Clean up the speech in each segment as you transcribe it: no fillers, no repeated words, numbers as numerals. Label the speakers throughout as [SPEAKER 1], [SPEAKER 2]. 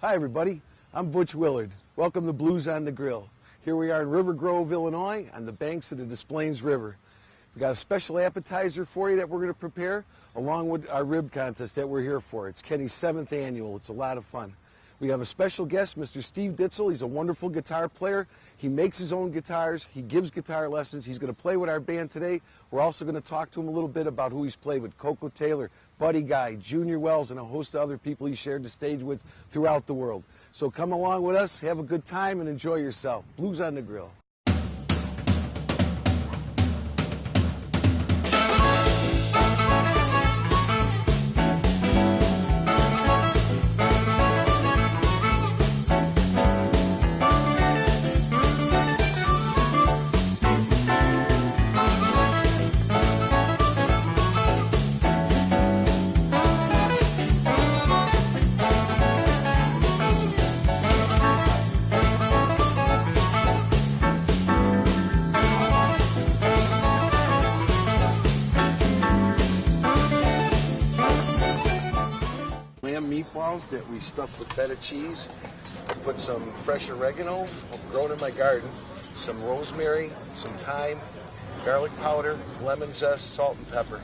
[SPEAKER 1] Hi everybody, I'm Butch Willard. Welcome to Blues on the Grill. Here we are in River Grove, Illinois, on the banks of the Des Plaines River. We got a special appetizer for you that we're going to prepare, along with our rib contest that we're here for. It's Kenny's 7th annual. It's a lot of fun. We have a special guest, Mr. Steve Ditzel. He's a wonderful guitar player. He makes his own guitars. He gives guitar lessons. He's going to play with our band today. We're also going to talk to him a little bit about who he's played with: Coco Taylor, Buddy Guy, Junior Wells, and a host of other people he shared the stage with throughout the world. So come along with us, have a good time, and enjoy yourself. Blues on the Grill. Meatballs that we stuff with feta cheese. Put some fresh oregano, grown in my garden, some rosemary, some thyme, garlic powder, lemon zest, salt and pepper.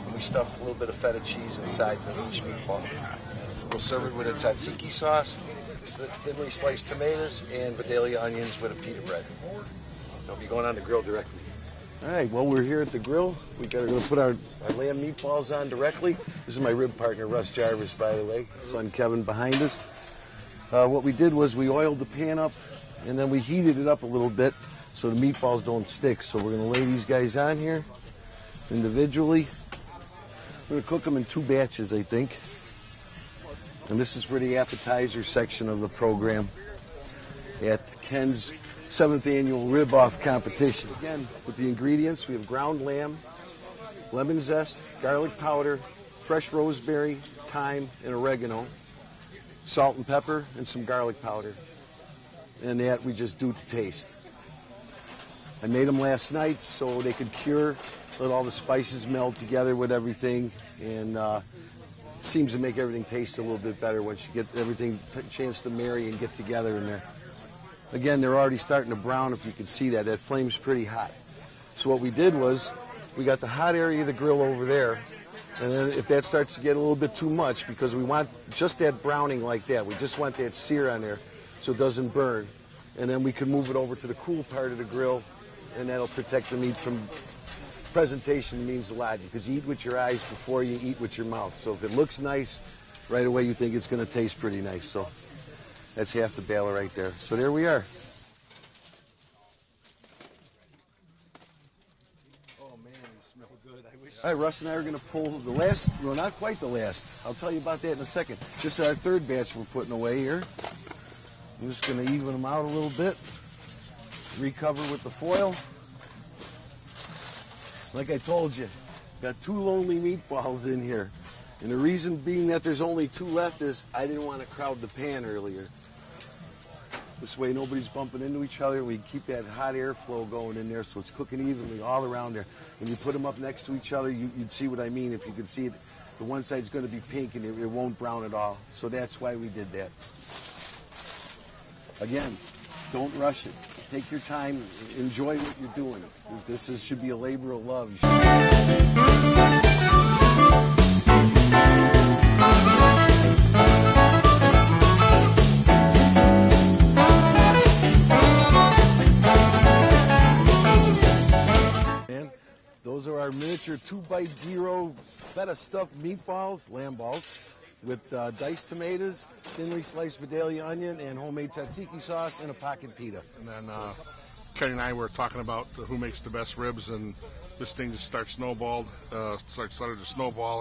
[SPEAKER 1] And we stuff a little bit of feta cheese inside each meatball. We'll serve it with a tzatziki sauce, thinly sliced tomatoes, and Vidalia onions with a pita bread. They'll be going on the grill directly. All right, well, we're here at the grill. We're going to put our lamb meatballs on directly. This is my rib partner, Russ Jarvis, by the way. His son Kevin behind us. What we did was we oiled the pan up, and then we heated it up a little bit so the meatballs don't stick. So we're going to lay these guys on here individually. We're going to cook them in 2 batches, I think. And this is for the appetizer section of the program at Ken's 7th annual rib-off competition. Again, with the ingredients, we have ground lamb, lemon zest, garlic powder, fresh rosemary, thyme, and oregano, salt and pepper, and some garlic powder. And that we just do to taste. I made them last night so they could cure, let all the spices meld together with everything, and it seems to make everything taste a little bit better once you get everything a chance to marry and get together in there. Again, they're already starting to brown, if you can see that. That flame's pretty hot. So what we did was, we got the hot area of the grill over there, and then if that starts to get a little bit too much, because we want just that browning like that, we just want that sear on there so it doesn't burn. And then we can move it over to the cool part of the grill, and that'll protect the meat from... Presentation means a lot, because you eat with your eyes before you eat with your mouth. So if it looks nice, right away you think it's going to taste pretty nice. So that's half the battle right there. So there we are. Oh man, they smell good. I wish. All right, Russ and I are going to pull the last, well, not quite the last. I'll tell you about that in a second. This is our 3rd batch we're putting away here. I'm just going to even them out a little bit. Recover with the foil. Like I told you, got 2 lonely meatballs in here. And the reason being that there's only 2 left is I didn't want to crowd the pan earlier. This way nobody's bumping into each other. We keep that hot airflow going in there so it's cooking evenly all around there. When you put them up next to each other, you'd see what I mean. If you could see it, the one side's going to be pink and it won't brown at all. So that's why we did that. Again, don't rush it. Take your time. Enjoy what you're doing. This should be a labor of love. And those are our miniature 2-bite gyro feta stuffed meatballs, lamb balls, with diced tomatoes, thinly sliced Vidalia onion, and homemade tzatziki sauce, and a pocket pita.
[SPEAKER 2] And then Kenny and I were talking about who makes the best ribs, and this thing just started to snowball,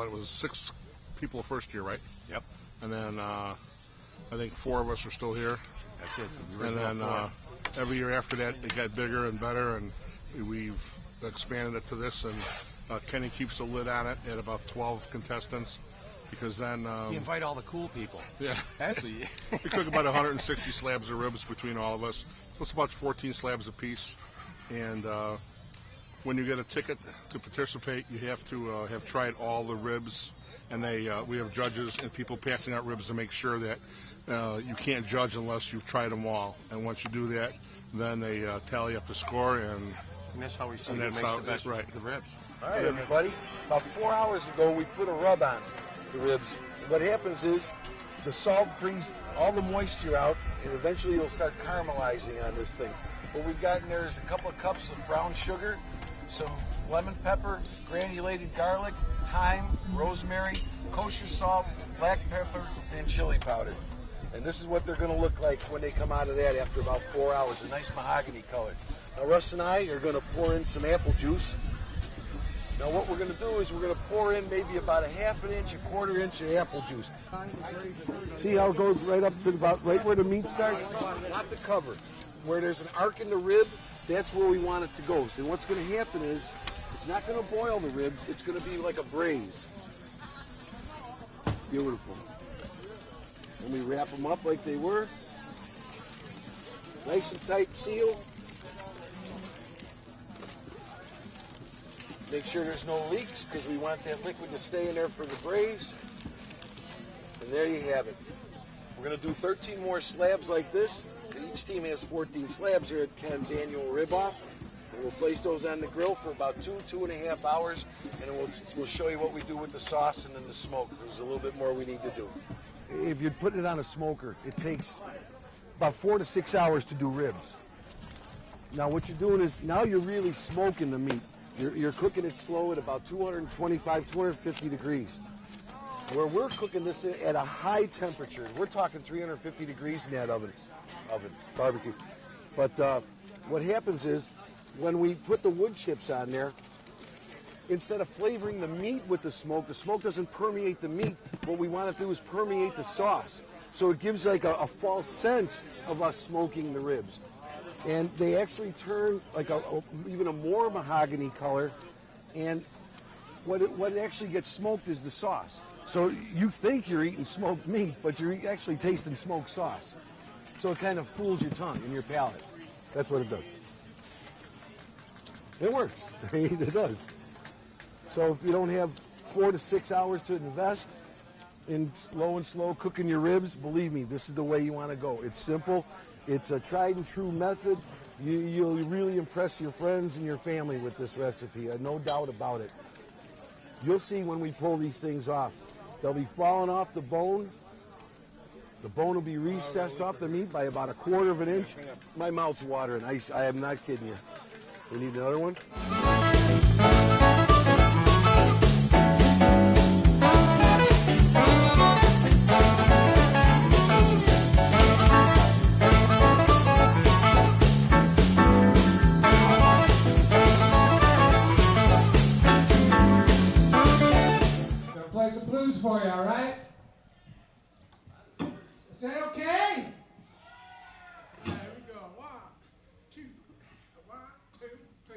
[SPEAKER 2] and it was 6 people first year, right?
[SPEAKER 3] Yep.
[SPEAKER 2] And then I think 4 of us are still here.
[SPEAKER 3] That's it.
[SPEAKER 2] And then every year after that, it got bigger and better, and we've expanded it to this, and Kenny keeps a lid on it at about 12 contestants. Because then
[SPEAKER 3] you invite all the cool people.
[SPEAKER 2] Yeah,
[SPEAKER 3] actually,
[SPEAKER 2] we cook about 160 slabs of ribs between all of us. So it's about 14 slabs a piece. And when you get a ticket to participate, you have to have tried all the ribs and we have judges and people passing out ribs to make sure that you can't judge unless you've tried them all. And once you do that, then they tally up the score, and
[SPEAKER 3] that's how we see who
[SPEAKER 2] that's
[SPEAKER 3] makes
[SPEAKER 2] how-
[SPEAKER 3] the best
[SPEAKER 2] right.
[SPEAKER 3] the ribs.
[SPEAKER 1] All right, everybody. About 4 hours ago, we put a rub on the ribs. What happens is the salt brings all the moisture out, and eventually it'll start caramelizing on this thing. What we've got in there is a couple of cups of brown sugar, some lemon pepper, granulated garlic, thyme, rosemary, kosher salt, black pepper, and chili powder. And this is what they're going to look like when they come out of that after about 4 hours, a nice mahogany color. Now, Russ and I are going to pour in some apple juice. Now, what we're going to do is we're going to pour in maybe about a half an inch, a quarter inch of apple juice. See how it goes right up to about right where the meat starts? Not the cover. Where there's an arc in the rib, that's where we want it to go. So what's going to happen is it's not going to boil the ribs. It's going to be like a braise. Beautiful. And we wrap them up like they were. Nice and tight seal. Make sure there's no leaks because we want that liquid to stay in there for the braise. And there you have it. We're going to do 13 more slabs like this. Each team has 14 slabs here at Ken's annual rib off. And we'll place those on the grill for about 2.5 hours, and then we'll show you what we do with the sauce and then the smoke. There's a little bit more we need to do. If you're putting it on a smoker, it takes about 4 to 6 hours to do ribs. Now what you're doing is now you're really smoking the meat. You're cooking it slow at about 225, 250 degrees. Where we're cooking this at a high temperature, we're talking 350 degrees in that oven barbecue. But what happens is when we put the wood chips on there, instead of flavoring the meat with the smoke doesn't permeate the meat. What we want to do is permeate the sauce. So it gives like a false sense of us smoking the ribs. And they actually turn like even a more mahogany color. And what actually gets smoked is the sauce. So you think you're eating smoked meat, but you're actually tasting smoked sauce. So it kind of fools your tongue and your palate. That's what it does. It works. It does. So if you don't have 4 to 6 hours to invest in slow cooking your ribs, believe me, this is the way you want to go. It's simple. It's a tried and true method. You'll really impress your friends and your family with this recipe. No doubt about it. You'll see when we pull these things off. They'll be falling off the bone. The bone will be recessed off the meat by about 1/4 of an inch. My mouth's watering. I am not kidding you. We need another one.
[SPEAKER 4] Gonna play some blues for you, all right? Is that okay? There we go. 1, 2, 1, 2, 3.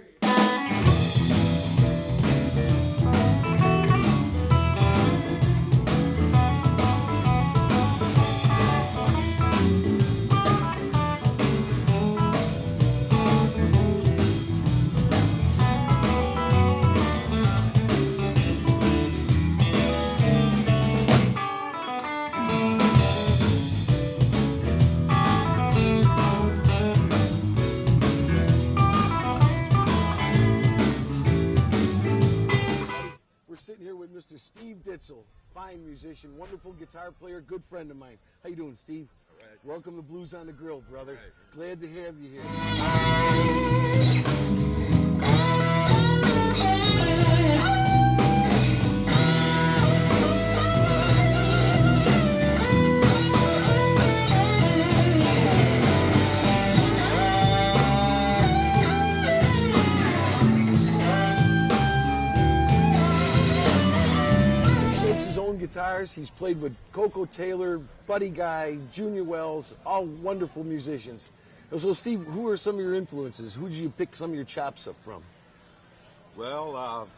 [SPEAKER 1] We're sitting here with Mr. Steve Ditzel, fine musician, wonderful guitar player, good friend of mine. How you doing, Steve?
[SPEAKER 5] All right.
[SPEAKER 1] Welcome to Blues on the Grill, brother.
[SPEAKER 5] Right.
[SPEAKER 1] Glad to have you here. He makes his own guitars. He's played with Coco Taylor, Buddy Guy, Junior Wells, all wonderful musicians. So, Steve, who are some of your influences? Who did you pick some of your chops up from?
[SPEAKER 5] Well,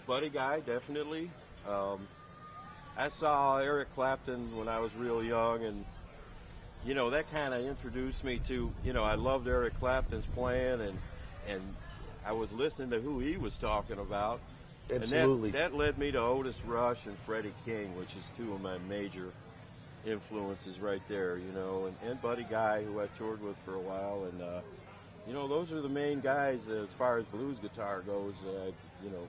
[SPEAKER 5] Buddy Guy, definitely. I saw Eric Clapton when I was real young, and, that kind of introduced me to, I loved Eric Clapton's playing, and I was listening to who he was talking about,
[SPEAKER 1] Absolutely.
[SPEAKER 5] And that led me to Otis Rush and Freddie King, which is two of my major influences right there, you know, and Buddy Guy, who I toured with for a while, and you know, those are the main guys as far as blues guitar goes. You know,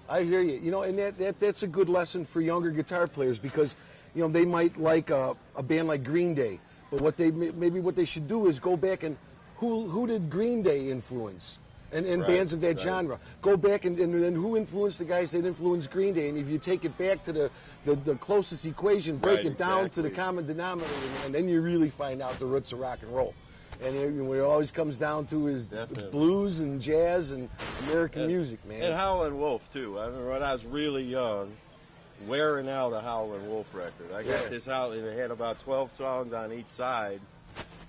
[SPEAKER 1] I hear you. You know, and that's a good lesson for younger guitar players because, you know, they might like a band like Green Day, but maybe what they should do is go back and who did Green Day influence? And
[SPEAKER 5] Right,
[SPEAKER 1] bands of that
[SPEAKER 5] right.
[SPEAKER 1] genre. Go back and who influenced the guys that influenced Green Day? And if you take it back to the closest equation, break
[SPEAKER 5] Right,
[SPEAKER 1] it down to the
[SPEAKER 5] exactly.
[SPEAKER 1] common denominator, and then you really find out the roots of rock and roll. And what it always comes down to is
[SPEAKER 5] Definitely.
[SPEAKER 1] blues and jazz and American music, man.
[SPEAKER 5] And Howlin' Wolf too. I remember when I was really young, wearing out a Howlin' Wolf record. I got
[SPEAKER 1] Yeah.
[SPEAKER 5] this out, and it had about 12 songs on each side.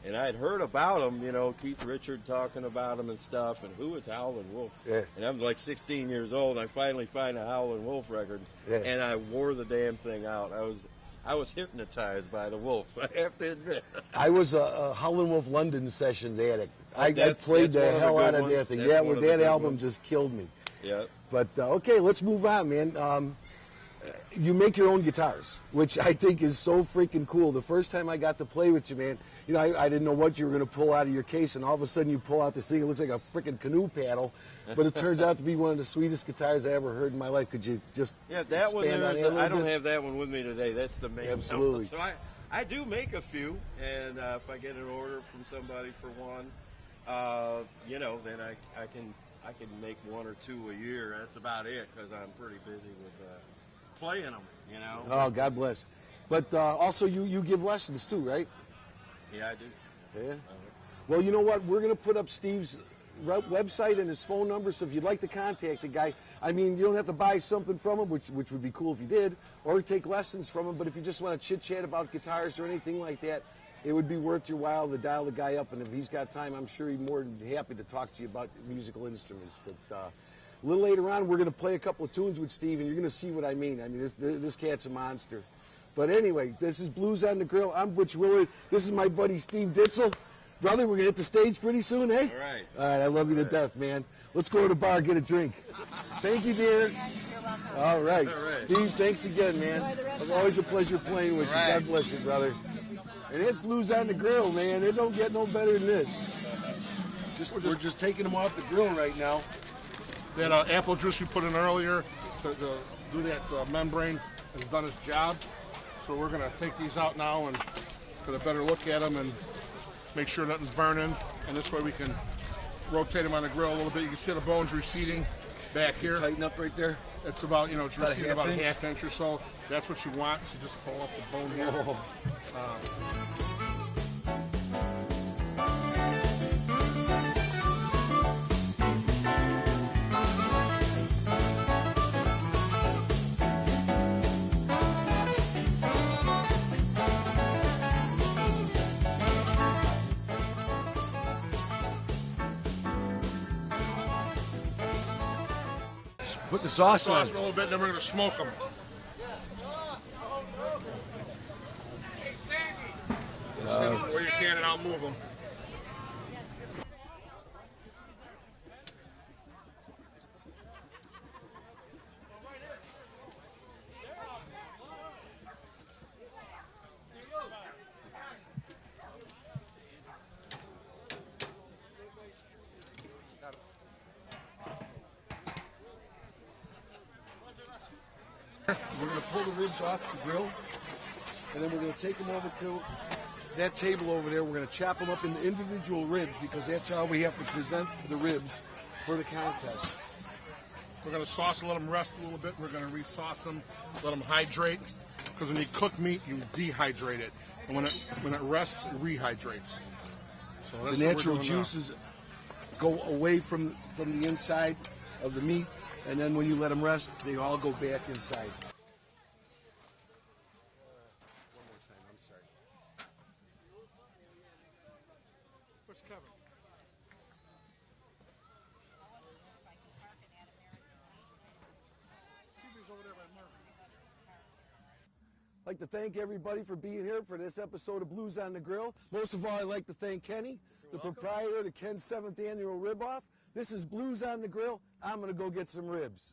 [SPEAKER 5] And I'd heard about them, you know, Keith Richard talking about them and stuff, and who is Howlin' Wolf?
[SPEAKER 1] Yeah.
[SPEAKER 5] And I'm like 16 years old, and I finally find a Howlin' Wolf record,
[SPEAKER 1] Yeah.
[SPEAKER 5] and I wore the damn thing out. I was hypnotized by the Wolf, I have to admit.
[SPEAKER 1] I was a Howlin' Wolf London Sessions addict. I
[SPEAKER 5] That's-
[SPEAKER 1] played
[SPEAKER 5] that's one
[SPEAKER 1] the
[SPEAKER 5] of the
[SPEAKER 1] hell
[SPEAKER 5] good
[SPEAKER 1] out of
[SPEAKER 5] ones.
[SPEAKER 1] that thing.
[SPEAKER 5] That's
[SPEAKER 1] Yeah,
[SPEAKER 5] one
[SPEAKER 1] with
[SPEAKER 5] of the
[SPEAKER 1] that
[SPEAKER 5] good
[SPEAKER 1] album
[SPEAKER 5] ones.
[SPEAKER 1] just killed me.
[SPEAKER 5] Yeah.
[SPEAKER 1] But okay, let's move on, man. You make your own guitars, which I think is so freaking cool. The first time I got to play with you, man, you know, I didn't know what you were going to pull out of your case, and all of a sudden you pull out this thing. It looks like a freaking canoe paddle, but it turns out to be one of the sweetest guitars I ever heard in my life. Could you just
[SPEAKER 5] Yeah, that one
[SPEAKER 1] expand on
[SPEAKER 5] there is,
[SPEAKER 1] that a little
[SPEAKER 5] I don't
[SPEAKER 1] bit?
[SPEAKER 5] have that one with me today. That's the main
[SPEAKER 1] Absolutely.
[SPEAKER 5] one. So I do make a few, and if I get an order from somebody for one, you know, then I can make one or two a year. That's about it because I'm pretty busy with playing them, you know.
[SPEAKER 1] Oh, God bless. But also, you give lessons too, right?
[SPEAKER 5] Yeah, I do.
[SPEAKER 1] Yeah. Well, you know what? We're going to put up Steve's website and his phone number, so if you'd like to contact the guy, I mean, you don't have to buy something from him, which would be cool if you did, or take lessons from him, but if you just want to chit-chat about guitars or anything like that, it would be worth your while to dial the guy up, and if he's got time, I'm sure he's more than happy to talk to you about musical instruments. But a little later on, we're going to play a couple of tunes with Steve, and you're going to see what I mean. I mean, this cat's a monster. But anyway, this is Blues on the Grill. I'm Butch Willard. This is my buddy Steve Ditzel. Brother, we're going to hit the stage pretty soon, eh?
[SPEAKER 5] All right.
[SPEAKER 1] All right, I love you to death, man. Let's go to the bar, get a drink. Thank you, dear.
[SPEAKER 6] You're welcome.
[SPEAKER 1] All right.
[SPEAKER 5] All right.
[SPEAKER 1] Steve, thanks again, man.
[SPEAKER 6] Enjoy the rest
[SPEAKER 1] It's
[SPEAKER 6] of
[SPEAKER 1] always a
[SPEAKER 6] the
[SPEAKER 1] pleasure playing with you.
[SPEAKER 5] All right.
[SPEAKER 1] God bless you, brother. And it's Blues on the Grill, man. It don't get no better than this. We're just taking them off the grill right now.
[SPEAKER 2] That apple juice we put in earlier to do that membrane has done its job. So we're going to take these out now and get a better look at them and make sure nothing's burning. And this way we can rotate them on the grill a little bit. You can see the bones receding back here.
[SPEAKER 1] Tighten up right there.
[SPEAKER 2] It's about, you know, it's
[SPEAKER 1] About a
[SPEAKER 2] receding
[SPEAKER 1] half
[SPEAKER 2] about a
[SPEAKER 1] inch?
[SPEAKER 2] half inch or so. That's what you want. So just pull up the bone here.
[SPEAKER 1] Oh. Put the sauce on.
[SPEAKER 2] Sauce a little bit, then we're going to smoke them. Where you can, and I'll move them.
[SPEAKER 1] We're going to pull the ribs off the grill, and then we're going to take them over to that table over there. We're going to chop them up into individual ribs because that's how we have to present the ribs for the contest.
[SPEAKER 2] We're going to sauce and let them rest a little bit. We're going to re-sauce them, let them hydrate. Because when you cook meat, you dehydrate it. And when it rests, it rehydrates. So that's
[SPEAKER 1] The
[SPEAKER 2] what we're
[SPEAKER 1] natural
[SPEAKER 2] doing now.
[SPEAKER 1] juices go away from the inside of the meat, and then when you let them rest, they all go back inside. One more time, I'm sorry.
[SPEAKER 2] Where's Kevin? Stevie's over there by Murphy.
[SPEAKER 1] I'd like to thank everybody for being here for this episode of Blues on the Grill. Most of all, I'd like to thank Kenny, the proprietor of the Ken's 7th Annual Rib Off. This is Blues on the Grill. I'm going to go get some ribs.